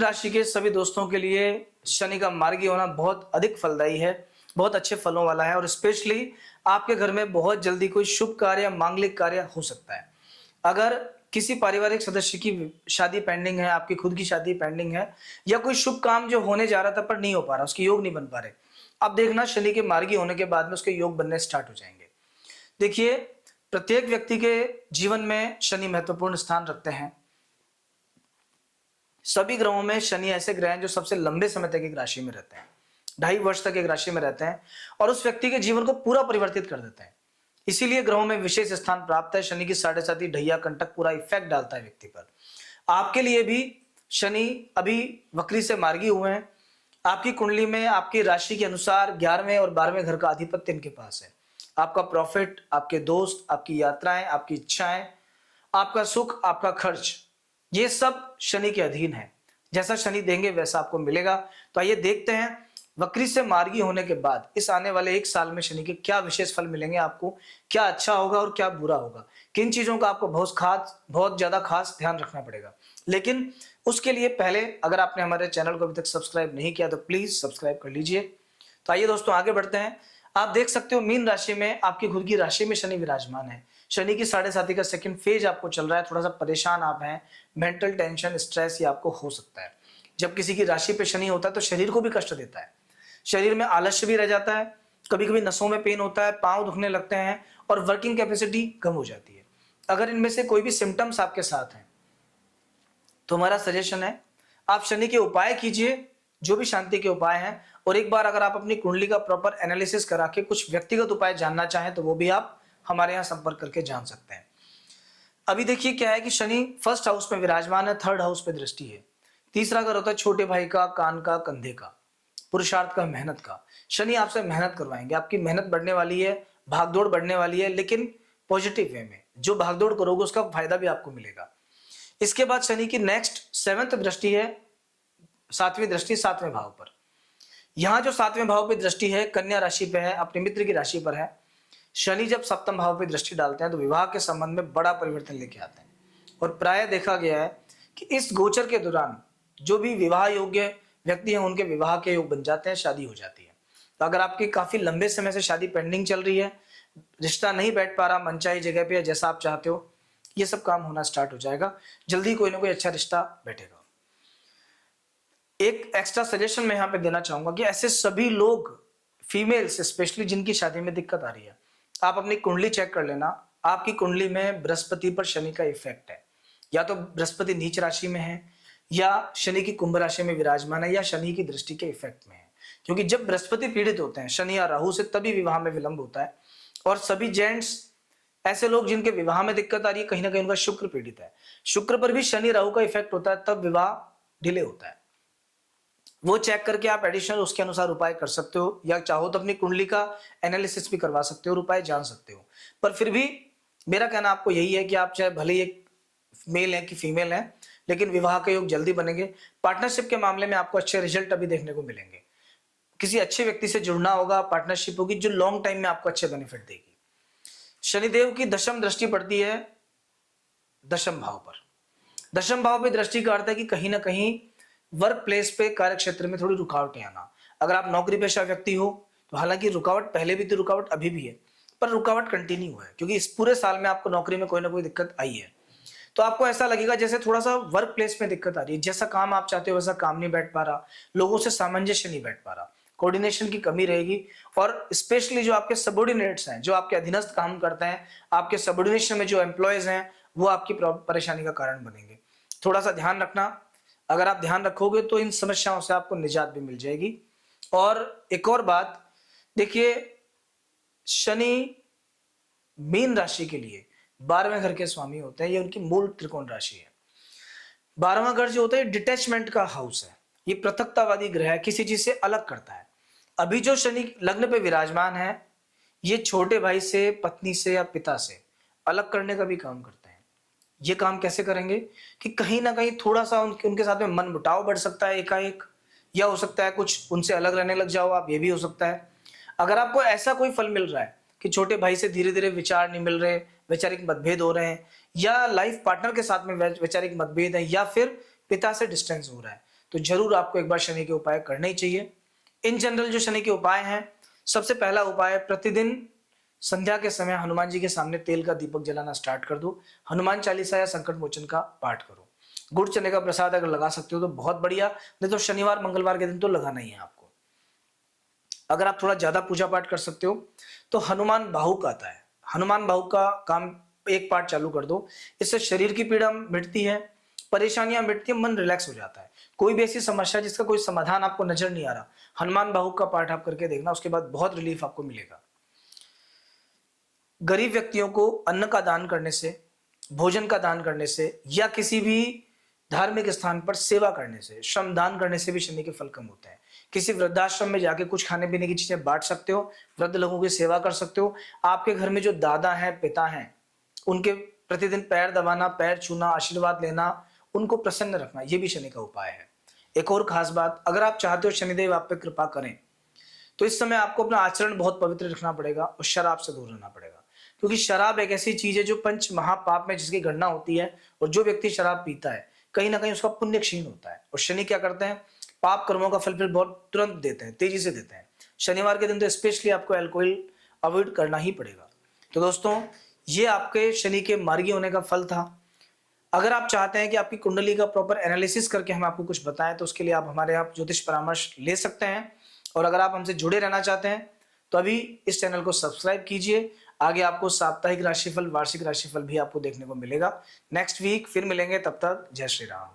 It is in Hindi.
राशि के सभी दोस्तों के लिए शनि का मार्गी होना बहुत अधिक फलदायी है, बहुत अच्छे फलों वाला है और स्पेशली आपके घर में बहुत जल्दी कोई शुभ कार्य या मांगलिक कार्य हो सकता है। अगर किसी पारिवारिक सदस्य की शादी पेंडिंग है, आपकी खुद की शादी पेंडिंग है या कोई शुभ काम जो होने जा रहा था पर नहीं हो पा रहा, उसके योग नहीं बन पा रहे, अब देखना शनि के मार्गी होने के बाद में उसके योग बनने स्टार्ट हो जाएंगे। देखिए, प्रत्येक व्यक्ति के जीवन में शनि महत्वपूर्ण स्थान रखते हैं। सभी ग्रहों में शनि ऐसे ग्रह हैं जो सबसे लंबे समय तक एक राशि में रहते हैं, 2.5 वर्ष तक एक राशि में रहते हैं और उस व्यक्ति के जीवन को पूरा परिवर्तित कर देते हैं। इसीलिए ग्रहों में विशेष स्थान प्राप्त है। शनि की 7.5 ढैया कंटक पूरा इफेक्ट डालता है व्यक्ति पर। आपके लिए भी शनि अभी वक्री से मार्गी हुए हैं। आपकी कुंडली में आपकी राशि के अनुसार 11वें और 12वें घर का आधिपत्य इनके पास है। आपका प्रॉफिट, आपके दोस्त, आपकी यात्राएं, आपकी इच्छाएं, आपका सुख, आपका खर्च, ये सब शनि के अधीन है। जैसा शनि देंगे वैसा आपको मिलेगा। तो आइए देखते हैं वक्री से मार्गी होने के बाद इस आने वाले 1 साल में शनि के क्या विशेष फल मिलेंगे आपको, क्या अच्छा होगा और क्या बुरा होगा, किन चीजों का आपको बहुत ज्यादा खास ध्यान रखना पड़ेगा। लेकिन उसके लिए पहले अगर आपने हमारे चैनल को अभी तक सब्सक्राइब नहीं किया तो प्लीज सब्सक्राइब कर लीजिए। तो आइए दोस्तों आगे बढ़ते हैं। आप देख सकते हो मीन राशि में आपकी खुद की राशि में शनि विराजमान है। शनि की 7.5 का सेकंड फेज आपको चल रहा है। थोड़ा सा परेशान आप हैं, मेंटल टेंशन, स्ट्रेस ये आपको हो सकता है। जब किसी की राशि पे शनि होता है तो शरीर को भी कष्ट देता है, शरीर में आलस्य भी रह जाता है, कभी कभी नसों में पेन होता है, पांव दुखने लगते हैं और वर्किंग कैपेसिटी कम हो जाती है। अगर इनमें से कोई भी सिम्टम्स आपके साथ हैं तो हमारा सजेशन है आप शनि के उपाय कीजिए, जो भी शांति के उपाय हैं। और एक बार अगर आप अपनी कुंडली का प्रॉपर एनालिसिस करा के कुछ व्यक्तिगत उपाय जानना चाहें तो वो भी आप हमारे यहाँ संपर्क करके जान सकते हैं। अभी देखिए क्या है कि शनि फर्स्ट हाउस में विराजमान है, थर्ड हाउस पे दृष्टि है। तीसरा घर होता है छोटे भाई का, कान का, कंधे का, पुरुषार्थ का, मेहनत का। शनि आपसे मेहनत करवाएंगे, आपकी मेहनत बढ़ने वाली है, भागदौड़ बढ़ने वाली है, लेकिन पॉजिटिव वे में। जो भागदौड़ करोगे उसका फायदा भी आपको मिलेगा। इसके बाद शनि की नेक्स्ट 7th दृष्टि है, 7वीं दृष्टि 7वें भाव पर। यहां जो 7वें भाव पे दृष्टि है कन्या राशि पे है, अपने मित्र की राशि पर है। शनि जब 7th भाव पे दृष्टि डालते हैं तो विवाह के संबंध में बड़ा परिवर्तन लेके आते हैं। और प्राय देखा गया है कि इस गोचर के दौरान जो भी विवाह योग्य व्यक्ति हैं उनके विवाह के योग बन जाते हैं, शादी हो जाती है। तो अगर आपकी काफी लंबे समय से शादी पेंडिंग चल रही है, रिश्ता नहीं बैठ पा रहा मनचाही जगह पे जैसा आप चाहते हो, ये सब काम होना स्टार्ट हो जाएगा। जल्दी कोई ना कोई अच्छा रिश्ता बैठेगा। एक एक्स्ट्रा सजेशन मैं यहाँ पे देना चाहूंगा कि ऐसे सभी लोग, फीमेल्स स्पेशली, जिनकी शादी में दिक्कत आ रही है, आप अपनी कुंडली चेक कर लेना। आपकी कुंडली में बृहस्पति पर शनि का इफेक्ट है, या तो बृहस्पति नीच राशि में है, या शनि की कुंभ राशि में विराजमान है, या शनि की दृष्टि के इफेक्ट में है। क्योंकि जब बृहस्पति पीड़ित होते हैं शनि या राहु से, तभी विवाह में विलंब होता है। और सभी जेंट्स, ऐसे लोग जिनके विवाह में दिक्कत आ रही है, कहीं ना कहीं उनका शुक्र पीड़ित है, शुक्र पर भी शनि राहु का इफेक्ट होता है, तब विवाह डिले होता है। वो चेक करके आप एडिशनल उसके अनुसार उपाय कर सकते हो, या चाहो तो अपनी कुंडली का एनालिसिस भी करवा सकते हो और उपाय जान सकते हो। पर फिर भी मेरा कहना आपको यही है कि आप चाहे भले ही एक मेल है कि फीमेल है, लेकिन विवाह के योग जल्दी बनेंगे। पार्टनरशिप के मामले में आपको अच्छे रिजल्ट अभी देखने को मिलेंगे। किसी अच्छे व्यक्ति से जुड़ना होगा, पार्टनरशिप होगी जो लॉन्ग टाइम में आपको अच्छे बेनिफिट देगी। शनिदेव की 10वीं दृष्टि पड़ती है 10th भाव पर। 10th भाव पे दृष्टि का अर्थ है कि कहीं ना कहीं वर्क प्लेस पे, कार्य क्षेत्र में थोड़ी रुकावटें आना। अगर आप नौकरी पेशा व्यक्ति हो तो हालांकि रुकावट पहले भी थी, रुकावट अभी भी है, पर रुकावट कंटिन्यू है क्योंकि इस पूरे साल में आपको नौकरी में कोई ना कोई दिक्कत आई है। तो आपको ऐसा लगेगा जैसे थोड़ा सा वर्क प्लेस में दिक्कत आ रही है, जैसा काम आप चाहते हो वैसा काम नहीं बैठ पा रहा, लोगों से सामंजस्य नहीं बैठ पा रहा, कोऑर्डिनेशन की कमी रहेगी। और स्पेशली जो आपके सबऑर्डिनेट्स हैं, जो आपके अधीनस्थ काम करते हैं, आपके सबऑर्डिनेशन में जो एम्प्लॉयज हैं, वो आपकी परेशानी का कारण बनेंगे। थोड़ा सा ध्यान रखना। अगर आप ध्यान रखोगे तो इन समस्याओं से आपको निजात भी मिल जाएगी। और एक और बात देखिए, शनि मीन राशि के लिए 12वें घर के स्वामी होते हैं। ये उनकी मूल त्रिकोण राशि है। 12वां घर जो होता है डिटैचमेंट का हाउस है, ये पृथकतावादी ग्रह है, किसी चीज से अलग करता है। अभी जो शनि लग्न पे विराजमान है, ये छोटे भाई से, पत्नी से या पिता से अलग करने का भी काम करते हैं। ये काम कैसे करेंगे कि कहीं ना कहीं थोड़ा सा उनके साथ में मन मुटाव बढ़ सकता है एकाएक, या हो सकता है कुछ उनसे अलग रहने लग जाओ आप, ये भी हो सकता है। अगर आपको ऐसा कोई फल मिल रहा है कि छोटे भाई से धीरे धीरे विचार नहीं मिल रहे, वैचारिक मतभेद हो रहे हैं, या लाइफ पार्टनर के साथ में वैचारिक मतभेद है, या फिर पिता से डिस्टेंस हो रहा है, तो जरूर आपको एक बार शनि के उपाय करने ही चाहिए। इन जनरल जो शनि के उपाय हैं, सबसे पहला उपाय, प्रतिदिन संध्या के समय हनुमान जी के सामने तेल का दीपक जलाना स्टार्ट कर दो। हनुमान चालीसा या संकट मोचन का पाठ करो। गुड़ चने का प्रसाद अगर लगा सकते हो तो बहुत बढ़िया, नहीं तो शनिवार मंगलवार के दिन तो लगाना ही है आपको। अगर आप थोड़ा ज्यादा पूजा पाठ कर सकते हो तो हनुमान बाहुक आता है, हनुमान बाहुक का काम एक पाठ चालू कर दो। इससे शरीर की पीड़ा मिटती है, परेशानियां मिटती है, मन रिलैक्स हो जाता है। कोई भी ऐसी समस्या जिसका कोई समाधान आपको नजर नहीं आ रहा, हनुमान बाहुक का पाठ आप करके देखना, उसके बाद बहुत रिलीफ आपको मिलेगा। गरीब व्यक्तियों को अन्न का दान करने से, भोजन का दान करने से, या किसी भी धार्मिक स्थान पर सेवा करने से, श्रमदान करने से भी शनि के फल कम होते हैं। किसी वृद्धाश्रम में जाके कुछ खाने पीने की चीजें बांट सकते हो, वृद्ध लोगों की सेवा कर सकते हो। आपके घर में जो दादा हैं, पिता हैं, उनके प्रतिदिन पैर दबाना, पैर छूना, आशीर्वाद लेना, उनको प्रसन्न रखना, ये भी शनि का उपाय है। एक और खास बात, अगर आप चाहते हो शनिदेव आप पे कृपा करें, तो इस समय आपको अपना आचरण बहुत पवित्र रखना पड़ेगा और शराब से दूर रहना पड़ेगा। क्योंकि शराब एक ऐसी चीज है जो पंच महापाप में जिसकी गणना होती है, और जो व्यक्ति शराब पीता है कहीं ना कहीं उसका पुण्य क्षीण होता है। और शनि क्या करते हैं, पाप कर्मों का फल फिर बहुत तुरंत देते हैं, तेजी से देते हैं। शनिवार के दिन तो स्पेशली आपको अल्कोहल अवॉइड करना ही पड़ेगा। तो दोस्तों, ये आपके शनि के मार्गी होने का फल था। अगर आप चाहते हैं कि आपकी कुंडली का प्रॉपर एनालिसिस करके हम आपको कुछ बताएं, तो उसके लिए आप हमारे यहाँ ज्योतिष परामर्श ले सकते हैं। और अगर आप हमसे जुड़े रहना चाहते हैं तो अभी इस चैनल को सब्सक्राइब कीजिए। आगे आपको साप्ताहिक राशिफल, वार्षिक राशिफल भी आपको देखने को मिलेगा। नेक्स्ट वीक फिर मिलेंगे, तब तक जय श्री राम।